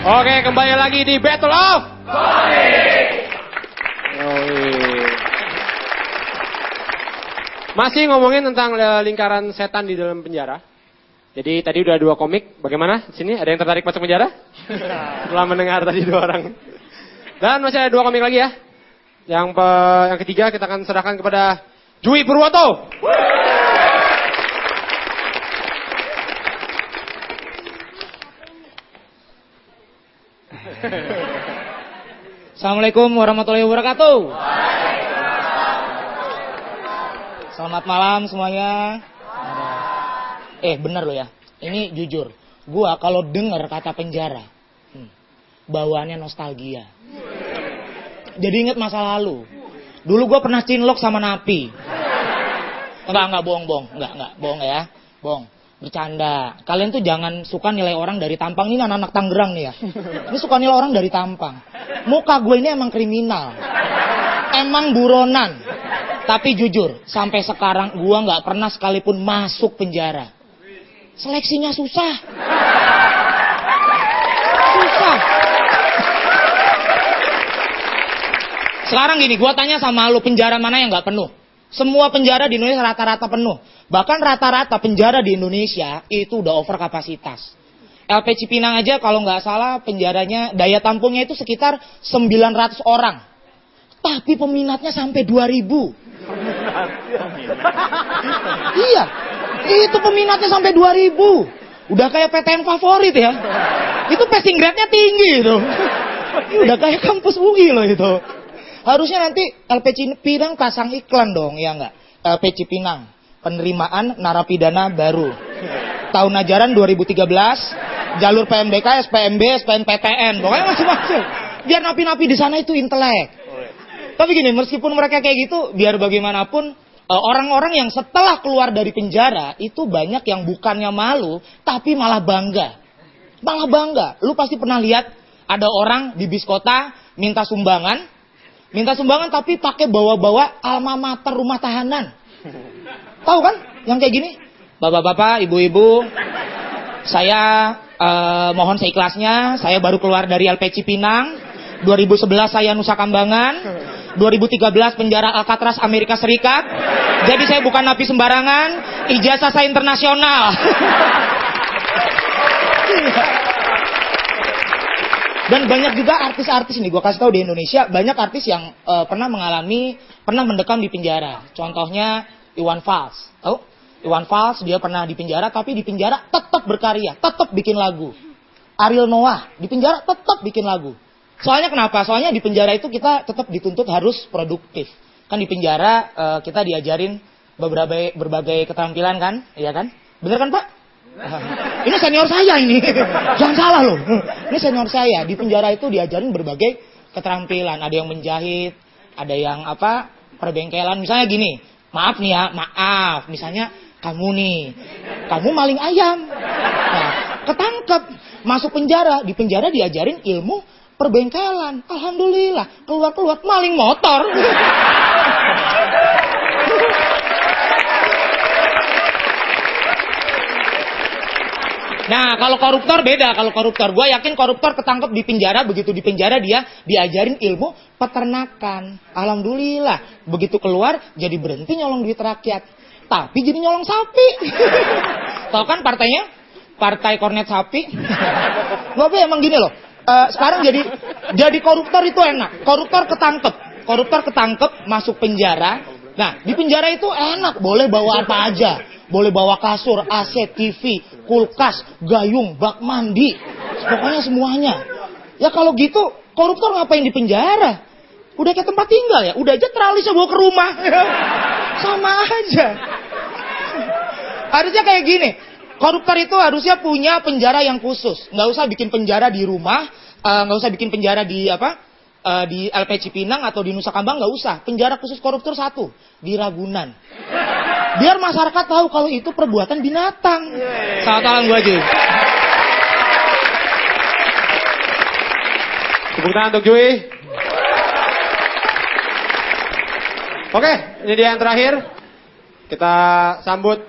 Oke, kembali lagi di Battle of Komik. Masih ngomongin tentang lingkaran setan di dalam penjara. Jadi tadi udah 2 komik. Bagaimana? Sini ada yang tertarik masuk penjara? Setelah mendengar tadi 2 orang. Dan masih ada 2 komik lagi ya. Yang ketiga kita akan serahkan kepada Jui Purwoto. Assalamualaikum warahmatullahi wabarakatuh. Selamat malam semuanya. Bener loh ya. Ini jujur. Gua kalau denger kata penjara, bawaannya nostalgia. Jadi inget masa lalu. Dulu gua pernah cinlok sama napi. Enggak bohong. Enggak bohong ya. Bohong. Bercanda. Kalian tuh jangan suka nilai orang dari tampang. Ini anak-anak Tangerang nih ya. Ini suka nilai orang dari tampang. Muka gue ini emang kriminal. Emang buronan. Tapi jujur, sampai sekarang gue gak pernah sekalipun masuk penjara. Seleksinya susah. Susah. Sekarang gini, gue tanya sama lu, penjara mana yang gak penuh? Semua penjara di Indonesia rata-rata penuh. Bahkan rata-rata penjara di Indonesia itu udah over kapasitas. LP Cipinang aja kalau nggak salah penjaranya, daya tampungnya itu sekitar 900 orang. Tapi peminatnya sampai 2000. Iya, itu peminatnya sampai 2000. Udah kayak PTN favorit ya. Itu passing grade-nya tinggi itu. Udah kayak kampus UI loh itu. Harusnya nanti LP Cipinang pasang iklan dong, ya nggak? LP Cipinang, penerimaan narapidana baru. Tahun ajaran 2013, jalur PMDK, SPMB, SPNPTN, pokoknya masing-masing. Biar napi-napi di sana itu intelek. Tapi gini, meskipun mereka kayak gitu, biar bagaimanapun orang-orang yang setelah keluar dari penjara itu banyak yang bukannya malu, tapi malah bangga. Malah bangga. Lu pasti pernah lihat ada orang di bis kota minta sumbangan tapi pakai bawa-bawa alma mater rumah tahanan. Tahu kan yang kayak gini? Bapak-bapak, ibu-ibu, saya mohon seikhlasnya, saya baru keluar dari LP Cipinang. 2011 saya Nusa Kambangan, 2013 penjara Alcatraz Amerika Serikat. Jadi saya bukan napi sembarangan, ijazah saya internasional. Dan banyak juga artis-artis nih, gue kasih tahu di Indonesia banyak artis yang pernah mendekam di penjara. Contohnya Iwan Fals, tahu? Iwan Fals dia pernah di penjara, tapi di penjara tetap berkarya, tetap bikin lagu. Ariel Noah di penjara tetap bikin lagu. Soalnya kenapa? Soalnya di penjara itu kita tetap dituntut harus produktif. Kan di penjara kita diajarin berbagai keterampilan kan, iya kan? Bener kan Pak? Ini senior saya ini. Jangan salah loh. Ini senior saya. Di penjara itu diajarin berbagai keterampilan. Ada yang menjahit, ada yang perbengkelan. Misalnya gini, maaf nih ya, maaf. Misalnya kamu maling ayam. Nah, ketangkep, masuk penjara. Di penjara diajarin ilmu perbengkelan. Alhamdulillah, keluar maling motor. Nah, kalau koruptor beda. Kalau koruptor, gue yakin koruptor ketangkep di penjara. Begitu di penjara dia diajarin ilmu peternakan. Alhamdulillah. Begitu keluar, jadi berhenti nyolong duit rakyat. Tapi jadi nyolong sapi. Tahu kan partainya? Partai Kornet Sapi. Bapak emang gini loh. Sekarang jadi koruptor itu enak. Koruptor ketangkep masuk penjara. Nah, di penjara itu enak. Boleh bawa apa aja. Boleh bawa kasur, AC, TV, kulkas, gayung, bak mandi. Pokoknya semuanya. Ya kalau gitu, koruptor ngapain di penjara? Udah kayak tempat tinggal ya. Udah aja teralisnya bawa ke rumah. Sama aja. Harusnya kayak gini. Koruptor itu harusnya punya penjara yang khusus. Nggak usah bikin penjara di rumah. Nggak usah bikin penjara di di LP Cipinang atau di Nusa Kambangan. Nggak usah. Penjara khusus koruptor 1. Di Ragunan. Biar masyarakat tahu kalau itu perbuatan binatang. Selamat malam gue aja. Tepuk tangan untuk Jui. Oke, ini dia yang terakhir. Kita sambut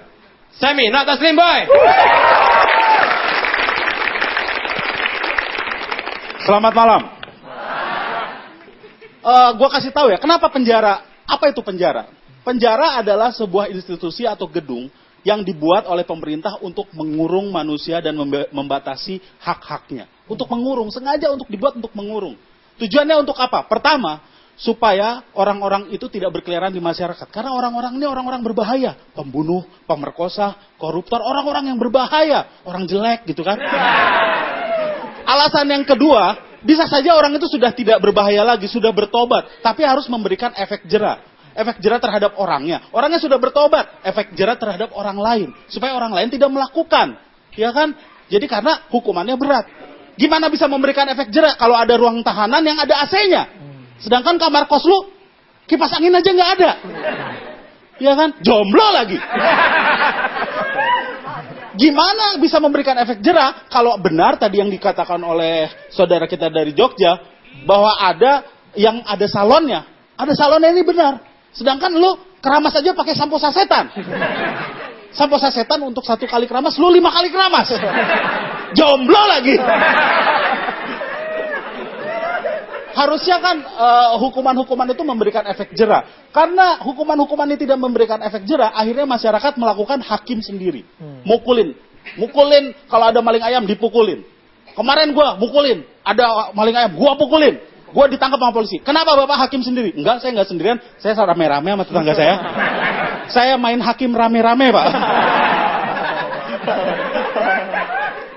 Semi, not a slim boy. Selamat malam. Gua kasih tahu ya, kenapa penjara? Apa itu penjara? Penjara adalah sebuah institusi atau gedung yang dibuat oleh pemerintah untuk mengurung manusia dan membatasi hak-haknya. Untuk mengurung, sengaja untuk dibuat untuk mengurung. Tujuannya untuk apa? Pertama, supaya orang-orang itu tidak berkeliaran di masyarakat. Karena orang-orang ini orang-orang berbahaya. Pembunuh, pemerkosa, koruptor, orang-orang yang berbahaya. Orang jelek gitu kan. Alasan yang kedua, bisa saja orang itu sudah tidak berbahaya lagi, sudah bertobat. Tapi harus memberikan efek jera. Efek jera terhadap orangnya. Orangnya sudah bertobat, efek jera terhadap orang lain. Supaya orang lain tidak melakukan. Ya kan? Jadi karena hukumannya berat. Gimana bisa memberikan efek jera kalau ada ruang tahanan yang ada AC-nya? Sedangkan kamar kos lu, kipas angin aja nggak ada. Ya kan? Jomblo lagi. Gimana bisa memberikan efek jera kalau benar tadi yang dikatakan oleh saudara kita dari Jogja, bahwa ada yang ada salonnya. Ada salonnya ini benar. Sedangkan lu keramas aja pakai sampo sasetan. Sampo sasetan untuk 1 kali keramas, lu 5 kali keramas. Jomblo lagi. Harusnya kan hukuman-hukuman itu memberikan efek jera. Karena hukuman-hukuman ini tidak memberikan efek jera, akhirnya masyarakat melakukan hakim sendiri. Mukulin. Kalau ada maling ayam dipukulin. Kemarin gua mukulin, ada maling ayam, gua pukulin. Gua ditangkap sama polisi. Kenapa Bapak hakim sendiri? Enggak, saya enggak sendirian. Saya rame-rame sama tetangga saya. Saya main hakim rame-rame, Pak.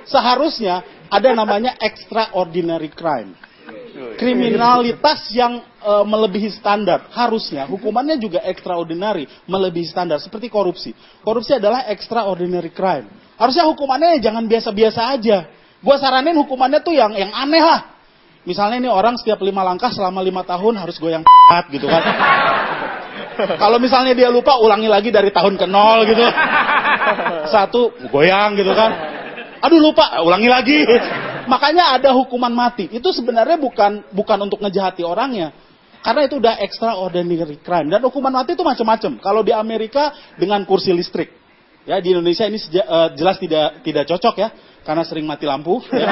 Seharusnya ada namanya extraordinary crime. Kriminalitas yang melebihi standar. Harusnya hukumannya juga extraordinary, melebihi standar. Seperti korupsi. Korupsi adalah extraordinary crime. Harusnya hukumannya jangan biasa-biasa aja. Gua saranin hukumannya tuh yang aneh lah. Misalnya ini orang setiap 5 langkah selama 5 tahun harus goyang gitu kan. Kalau misalnya dia lupa, ulangi lagi dari tahun ke 0 gitu. 1 goyang gitu kan. Aduh lupa, ulangi lagi. Makanya ada hukuman mati. Itu sebenarnya bukan untuk ngejahati orangnya. Karena itu udah extraordinary crime. Dan hukuman mati itu macam-macam. Kalau di Amerika dengan kursi listrik. Ya, di Indonesia ini jelas tidak cocok ya. Karena sering mati lampu. Ya.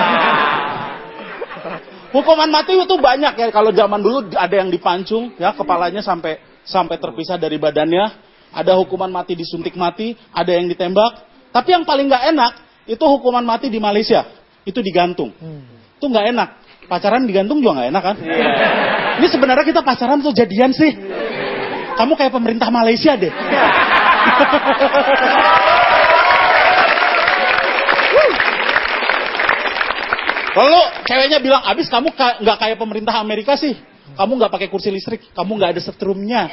Hukuman mati itu banyak ya. Kalau zaman dulu ada yang dipancung, ya kepalanya sampai terpisah dari badannya. Ada hukuman mati disuntik mati, ada yang ditembak. Tapi yang paling nggak enak itu hukuman mati di Malaysia. Itu digantung. Itu nggak enak. Pacaran digantung juga nggak enak kan? Ini sebenarnya kita pacaran atau jadian sih? Kamu kayak pemerintah Malaysia deh. Lalu ceweknya bilang, abis kamu nggak kayak pemerintah Amerika sih. Kamu nggak pakai kursi listrik, kamu nggak ada setrumnya.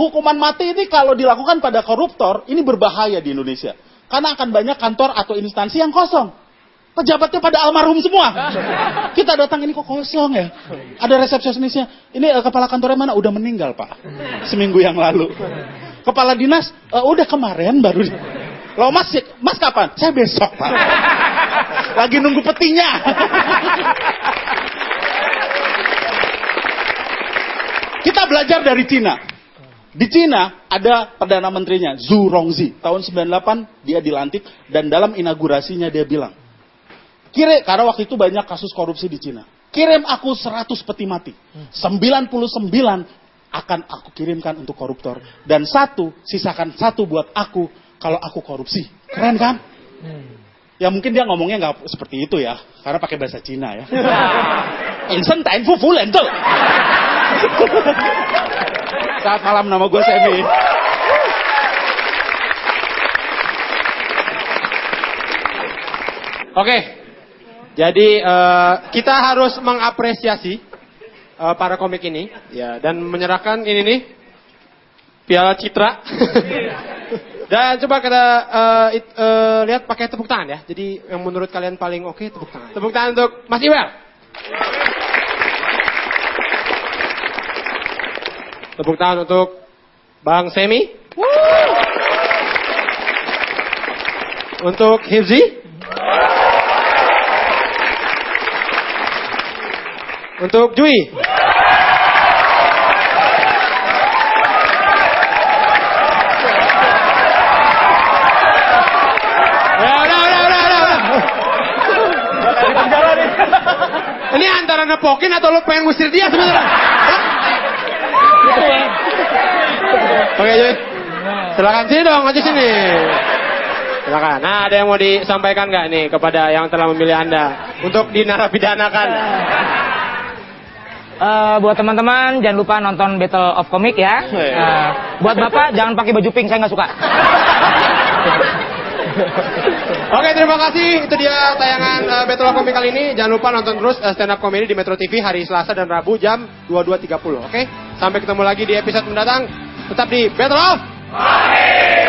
Hukuman mati ini kalau dilakukan pada koruptor, ini berbahaya di Indonesia. Karena akan banyak kantor atau instansi yang kosong. Pejabatnya pada almarhum semua. Kita datang, ini kok kosong ya? Ada resepsionisnya. Ini kepala kantornya mana? Udah meninggal, Pak. Seminggu yang lalu. Kepala dinas, udah kemarin baru. Loh mas kapan? Saya besok, Pak. Lagi nunggu petinya. Kita belajar dari Cina. Di Cina ada Perdana Menterinya, Zhu Rongzi. Tahun 98 dia dilantik dan dalam inaugurasinya dia bilang, karena waktu itu banyak kasus korupsi di Cina. Kirim aku 100 peti mati. 99 akan aku kirimkan untuk koruptor. Dan sisakan 1 buat aku kalau aku korupsi. Keren kan? Ya mungkin dia ngomongnya nggak seperti itu ya. Karena pakai bahasa Cina ya. Instant time full lento. Saat malam, nama gue Semi. Oke. Jadi kita harus mengapresiasi para komik ini ya, dan menyerahkan ini nih Piala Citra. Dan coba kita lihat pakai tepuk tangan ya. Jadi yang menurut kalian paling oke tepuk tangan. Tepuk tangan untuk Mas Iwer. Tepuk tangan untuk Bang Semi. Untuk Hifzi. Untuk Jui. beneran nepokin atau lu pengen ngusir dia sebenarnya? Oke, Joy. Silakan sini dong, maju sini. Silakan. Nah, ada yang mau disampaikan nggak nih kepada yang telah memilih Anda untuk dinarapidanakan? Buat teman-teman jangan lupa nonton Battle of Comic ya. Buat Bapak jangan pakai baju pink, saya nggak suka. Oke, terima kasih. Itu dia tayangan Battle of Comic kali ini. Jangan lupa nonton terus stand up comedy di Metro TV hari Selasa dan Rabu jam 22.30. Oke? Sampai ketemu lagi di episode mendatang. Tetap di Battle of Comic.